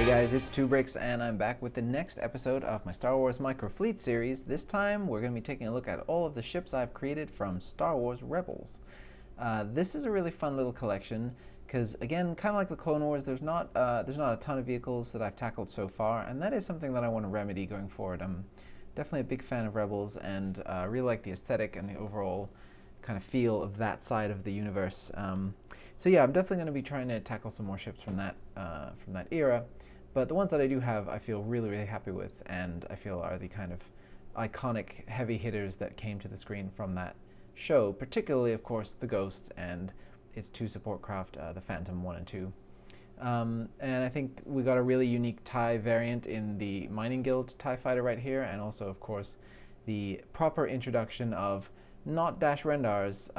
guys, it's 2Bricks, and I'm back with the next episode of my Star Wars Microfleet series. This time, we're going to be taking a look at all of the ships I've created from Star Wars Rebels. This is a really fun little collection, because again, kind of like the Clone Wars, there's not a ton of vehicles that I've tackled so far, and that is something that I want to remedy going forward. I'm definitely a big fan of Rebels, and really like the aesthetic and the overall kind of feel of that side of the universe. So yeah, I'm definitely going to be trying to tackle some more ships from that era. But the ones that I do have, I feel really, really happy with, and I feel are the kind of iconic heavy hitters that came to the screen from that show, particularly, of course, the Ghost and its two support craft, the Phantom 1 and 2. And I think we got a really unique TIE variant in the Mining Guild TIE Fighter right here, and also, of course, the proper introduction of not Dash Rendar's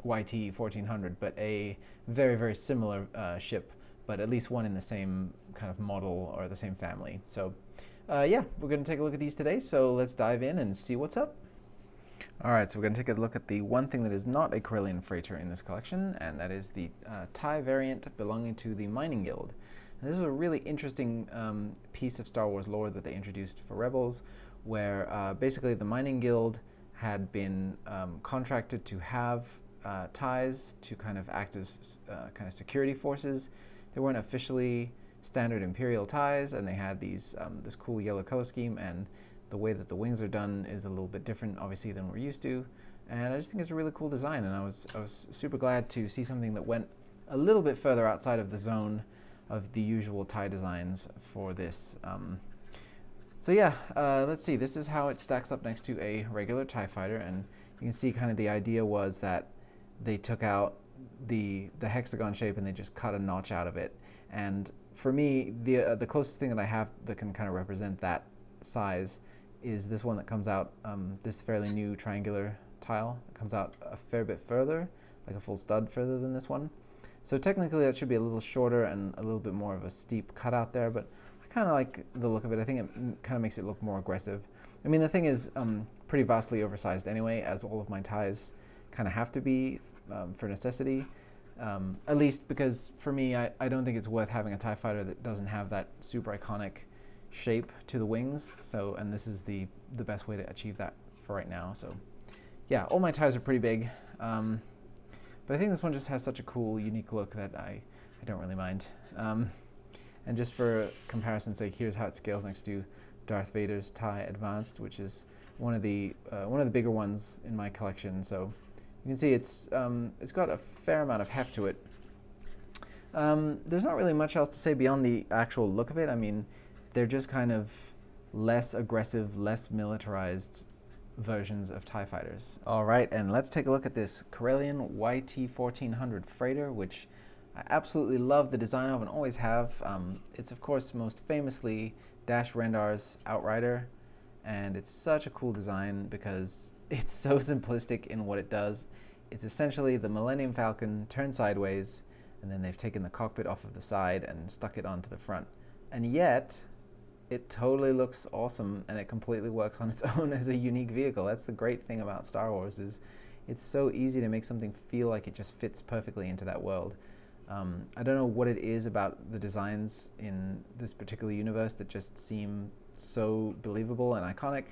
YT 1400, but a very, very similar ship, but at least one in the same kind of model or the same family. So yeah, we're going to take a look at these today, so let's dive in and see what's up. Alright, so we're going to take a look at the one thing that is not a Corellian freighter in this collection, and that is the TIE variant belonging to the Mining Guild. And this is a really interesting piece of Star Wars lore that they introduced for Rebels, where basically the Mining Guild had been contracted to have TIEs to kind of act as kind of security forces. They weren't officially standard Imperial TIEs, and they had these this cool yellow color scheme, and the way that the wings are done is a little bit different, obviously, than we're used to. And I just think it's a really cool design, and I was super glad to see something that went a little bit further outside of the zone of the usual TIE designs for this. So yeah, let's see. This is how it stacks up next to a regular TIE fighter, and you can see kind of the idea was that they took out the hexagon shape and they just cut a notch out of it. And for me, the closest thing that I have that can kind of represent that size is this one that comes out, this fairly new triangular tile that comes out a fair bit further, like a full stud further than this one. So technically that should be a little shorter and a little bit more of a steep cutout there, but I kind of like the look of it. I think it kind of makes it look more aggressive. I mean, the thing is pretty vastly oversized anyway, as all of my ties kind of have to be for necessity. At least because for me, I don't think it's worth having a TIE fighter that doesn't have that super iconic shape to the wings. So, and this is the best way to achieve that for right now. So yeah, all my ties are pretty big. But I think this one just has such a cool, unique look that I don't really mind. And just for comparison's sake, here's how it scales next to Darth Vader's TIE Advanced, which is one of the bigger ones in my collection. So you can see it's got a fair amount of heft to it. There's not really much else to say beyond the actual look of it. I mean, they're just kind of less aggressive, less militarized versions of TIE fighters. All right, and let's take a look at this Corellian YT 1400 freighter, which I absolutely love the design of and always have. It's of course most famously Dash Rendar's Outrider, and it's such a cool design because it's so simplistic in what it does. It's essentially the Millennium Falcon turned sideways, and then they've taken the cockpit off of the side and stuck it onto the front. And yet, it totally looks awesome, and it completely works on its own as a unique vehicle. That's the great thing about Star Wars, is it's so easy to make something feel like it just fits perfectly into that world. I don't know what it is about the designs in this particular universe that just seem so believable and iconic,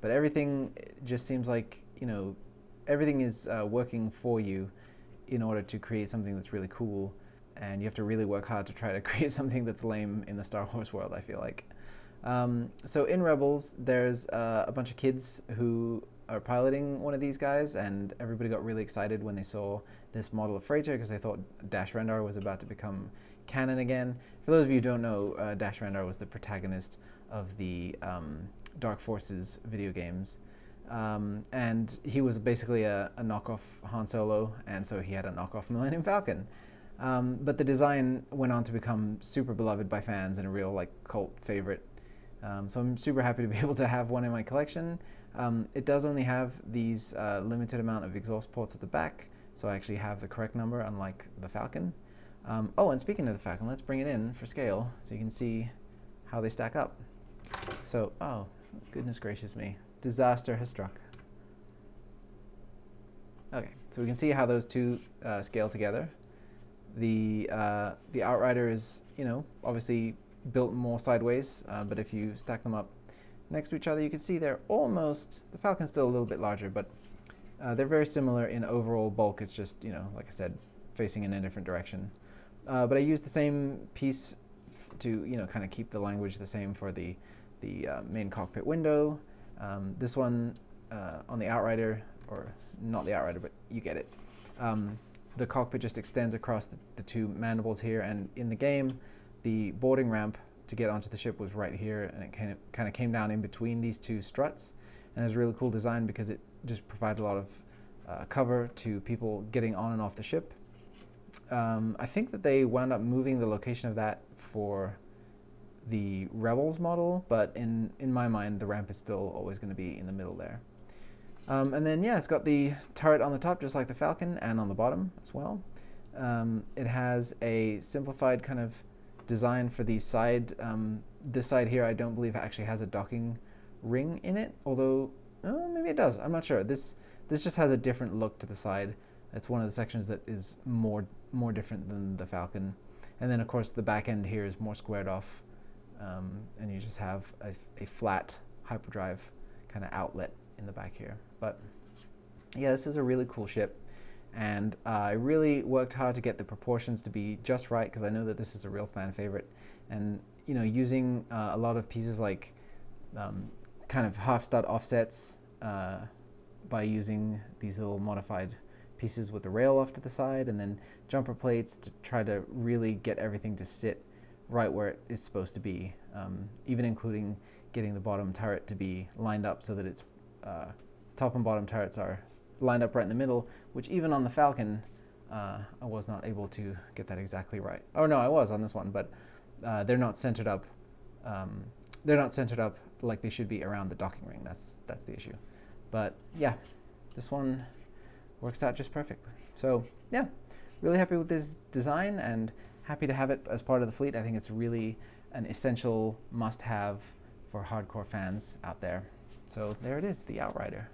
but everything just seems like, you know, everything is working for you in order to create something that's really cool, and you have to really work hard to try to create something that's lame in the Star Wars world, I feel like. So in Rebels, there's a bunch of kids who are piloting one of these guys, and everybody got really excited when they saw this model of freighter because they thought Dash Rendar was about to become canon again. For those of you who don't know, Dash Rendar was the protagonist of the Dark Forces video games, and he was basically a knockoff Han Solo, and so he had a knockoff Millennium Falcon. But the design went on to become super beloved by fans and a real like cult favorite. So I'm super happy to be able to have one in my collection. It does only have these limited amount of exhaust ports at the back, so I actually have the correct number, unlike the Falcon. Oh, and speaking of the Falcon, let's bring it in for scale so you can see how they stack up. So, oh, goodness gracious me, disaster has struck. Okay, so we can see how those two scale together. The Outrider is, you know, obviously built more sideways, but if you stack them up next to each other, you can see they're almost, the Falcon's still a little bit larger, but they're very similar in overall bulk. It's just, you know, like I said, facing in a different direction. But I used the same piece to, you know, kind of keep the language the same for the main cockpit window. This one on the Outrider, or not the Outrider, but you get it. The cockpit just extends across the two mandibles here, and in the game, the boarding ramp to get onto the ship was right here, and it kind of came down in between these two struts. And it was a really cool design because it just provided a lot of cover to people getting on and off the ship. I think that they wound up moving the location of that for the Rebels model, but in my mind, the ramp is still always going to be in the middle there. And then, yeah, it's got the turret on the top, just like the Falcon, and on the bottom as well. It has a simplified kind of design for the side. This side here, I don't believe actually has a docking ring in it, although maybe it does. I'm not sure. This just has a different look to the side. It's one of the sections that is more different than the Falcon. And then, of course, the back end here is more squared off, and you just have a flat hyperdrive kind of outlet in the back here. But yeah, this is a really cool ship, and I really worked hard to get the proportions to be just right, because I know that this is a real fan favorite. And you know, using a lot of pieces like kind of half stud offsets by using these little modified pieces with the rail off to the side, and then jumper plates to try to really get everything to sit right where it is supposed to be, even including getting the bottom turret to be lined up so that it's top and bottom turrets are lined up right in the middle, which even on the Falcon, I was not able to get that exactly right. Oh no, I was on this one, but they're not centered up. They're not centered up like they should be around the docking ring. That's the issue. But yeah, this one works out just perfect. So yeah, really happy with this design and happy to have it as part of the fleet. I think it's really an essential must-have for hardcore fans out there. So there it is, the Outrider,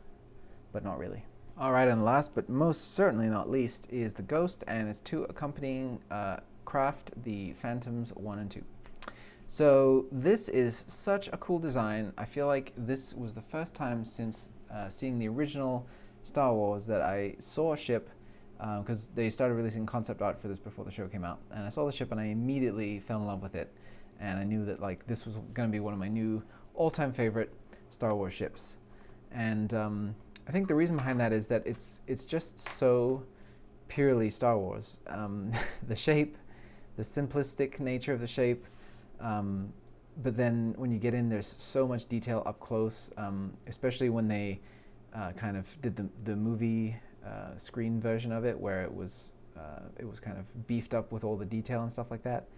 but not really. All right, and last but most certainly not least is the Ghost and its two accompanying craft, the Phantoms 1 and 2. So this is such a cool design. I feel like this was the first time since seeing the original Star Wars that I saw a ship, because they started releasing concept art for this before the show came out, and I saw the ship and I immediately fell in love with it, and I knew that like this was going to be one of my new all-time favorite Star Wars ships. And I think the reason behind that is that it's just so purely Star Wars. The shape, the simplistic nature of the shape, but then when you get in, there's so much detail up close, especially when they kind of did the movie screen version of it, where it was kind of beefed up with all the detail and stuff like that.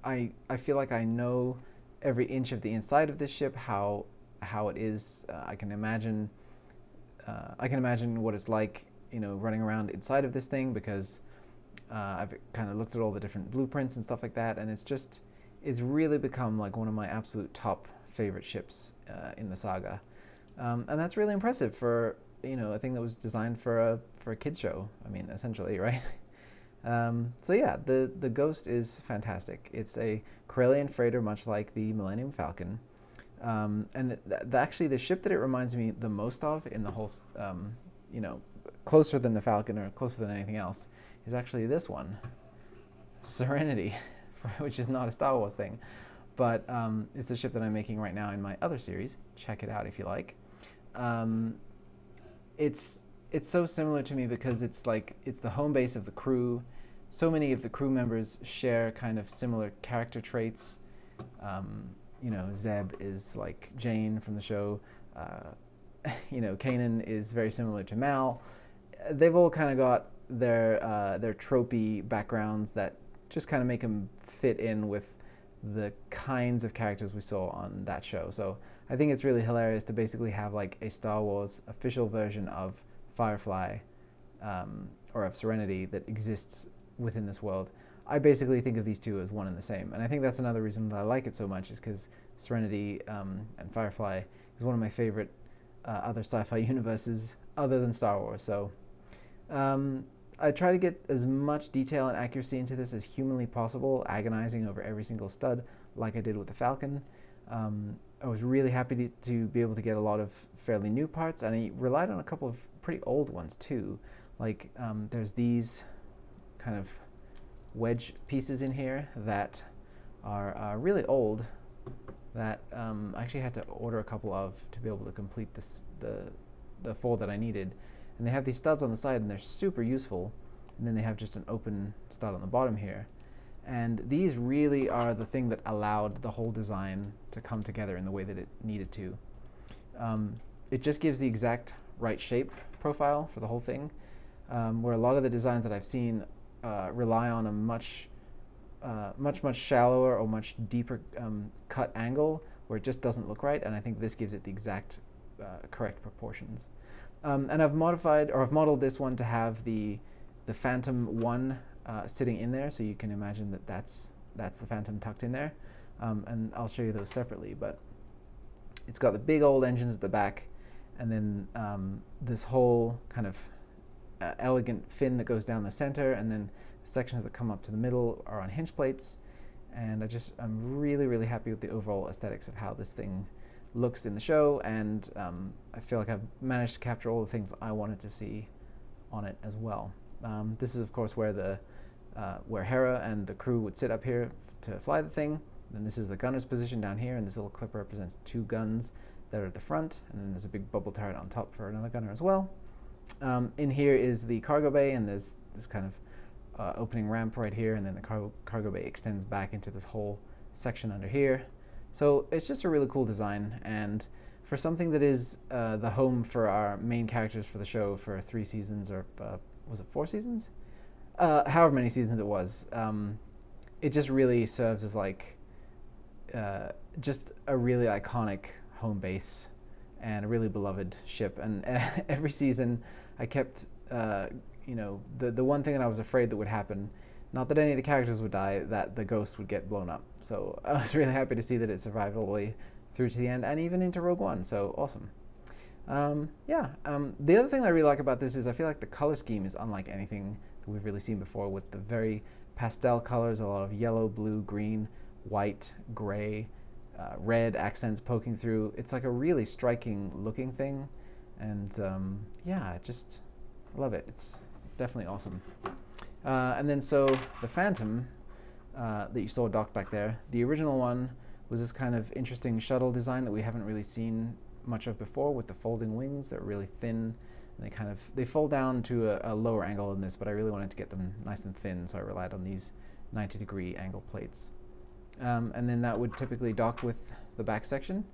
I feel like I know every inch of the inside of this ship, how it is. I can imagine what it's like, you know, running around inside of this thing, because I've kind of looked at all the different blueprints and stuff like that, and it's really become like one of my absolute top favorite ships in the saga, and that's really impressive for, you know, a thing that was designed for a kids show. I mean, essentially, right? So yeah, the Ghost is fantastic. It's a Corellian freighter, much like the Millennium Falcon. And actually, the ship that it reminds me the most of in the whole, you know, closer than the Falcon or closer than anything else, is actually this one, Serenity, which is not a Star Wars thing, but it's the ship that I'm making right now in my other series. Check it out if you like. It's so similar to me because it's the home base of the crew. So many of the crew members share kind of similar character traits. You know, Zeb is like Jane from the show. You know, Kanan is very similar to Mal. They've all kind of got their tropey backgrounds that just kind of make them fit in with the kinds of characters we saw on that show. So I think it's really hilarious to basically have like a Star Wars official version of Firefly or of Serenity that exists within this world. I basically think of these two as one and the same, and I think that's another reason that I like it so much, is because Serenity and Firefly is one of my favorite other sci-fi universes other than Star Wars. So I try to get as much detail and accuracy into this as humanly possible, agonizing over every single stud like I did with the Falcon. I was really happy to be able to get a lot of fairly new parts, and I relied on a couple of pretty old ones too. Like there's these kind of wedge pieces in here that are really old that I actually had to order a couple of to be able to complete the fold that I needed. And they have these studs on the side, and they're super useful. And then they have just an open stud on the bottom here. And these really are the thing that allowed the whole design to come together in the way that it needed to. It just gives the exact right shape profile for the whole thing, where a lot of the designs that I've seen rely on a much shallower or much deeper cut angle where it just doesn't look right, and I think this gives it the exact correct proportions. And I've modeled this one to have the Phantom 1 sitting in there, so you can imagine that that's the Phantom tucked in there. And I'll show you those separately, but it's got the big old engines at the back, and then this whole kind of elegant fin that goes down the center, and then sections that come up to the middle are on hinge plates. And I'm really happy with the overall aesthetics of how this thing looks in the show, and I feel like I've managed to capture all the things I wanted to see on it as well. This is of course where where Hera and the crew would sit up here to fly the thing. Then this is the gunner's position down here, and this little clip represents 2 guns that are at the front, and then there's a big bubble turret on top for another gunner as well. In here is the cargo bay, and there's this kind of opening ramp right here, and then the cargo bay extends back into this whole section under here. So it's just a really cool design, and for something that is the home for our main characters for the show for 3 seasons, or was it 4 seasons? However many seasons it was, it just really serves as like just a really iconic home base and a really beloved ship. And every season I kept, you know, the one thing that I was afraid that would happen, not that any of the characters would die, that the ghost would get blown up. So I was really happy to see that it survived all the way through to the end and even into Rogue One, so awesome. The other thing I really like about this is I feel like the color scheme is unlike anything that we've really seen before, with the very pastel colors, a lot of yellow, blue, green, white, gray, red accents poking through. It's like a really striking looking thing, and yeah, I just love it. It's definitely awesome. And then so the Phantom that you saw docked back there, the original one was this kind of interesting shuttle design that we haven't really seen much of before, with the folding wings that are really thin. And they fold down to a lower angle than this, but I really wanted to get them nice and thin, so I relied on these 90-degree angle plates. And then that would typically dock with the back section.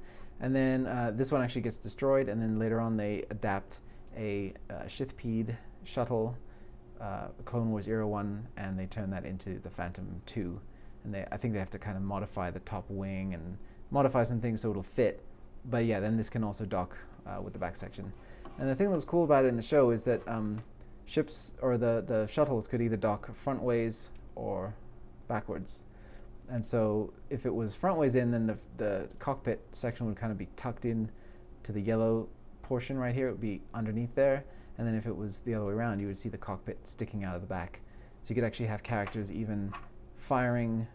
And then this one actually gets destroyed, and then later on they adapt a Shithpeed shuttle, Clone Wars era one, and they turn that into the Phantom 2. And I think they have to kind of modify the top wing and modify some things so it'll fit. But yeah, then this can also dock with the back section. And the thing that was cool about it in the show is that ships, or the shuttles, could either dock front ways or backwards. And so if it was front ways in, then the cockpit section would kind of be tucked in to the yellow portion right here. It would be underneath there. And then if it was the other way around, you would see the cockpit sticking out of the back. So you could actually have characters even firing,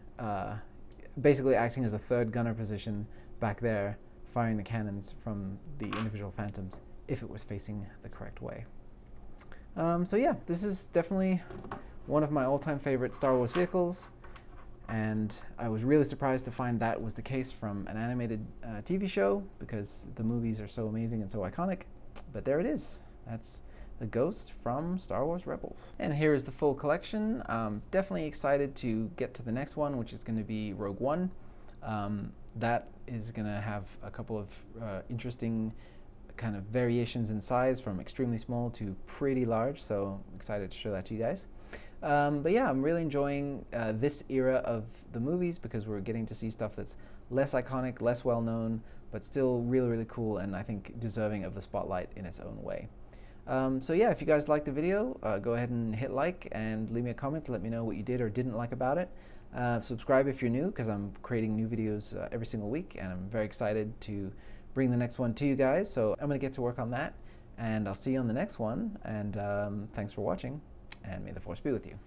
basically acting as a third gunner position back there, firing the cannons from the individual Phantoms if it was facing the correct way. So yeah, this is definitely one of my all-time favorite Star Wars vehicles, and I was really surprised to find that was the case from an animated TV show, because the movies are so amazing and so iconic. But there it is. That's the Ghost from Star Wars Rebels. And here is the full collection. Definitely excited to get to the next one, which is going to be Rogue One. That is going to have a couple of interesting kind of variations in size, from extremely small to pretty large, so I'm excited to show that to you guys. But yeah, I'm really enjoying this era of the movies, because we're getting to see stuff that's less iconic, less well known, but still really, really cool, and I think deserving of the spotlight in its own way. So yeah, if you guys liked the video, go ahead and hit like and leave me a comment to let me know what you did or didn't like about it. Subscribe if you're new, because I'm creating new videos every single week, and I'm very excited to bring the next one to you guys. So I'm going to get to work on that, and I'll see you on the next one, and thanks for watching, and may the Force be with you.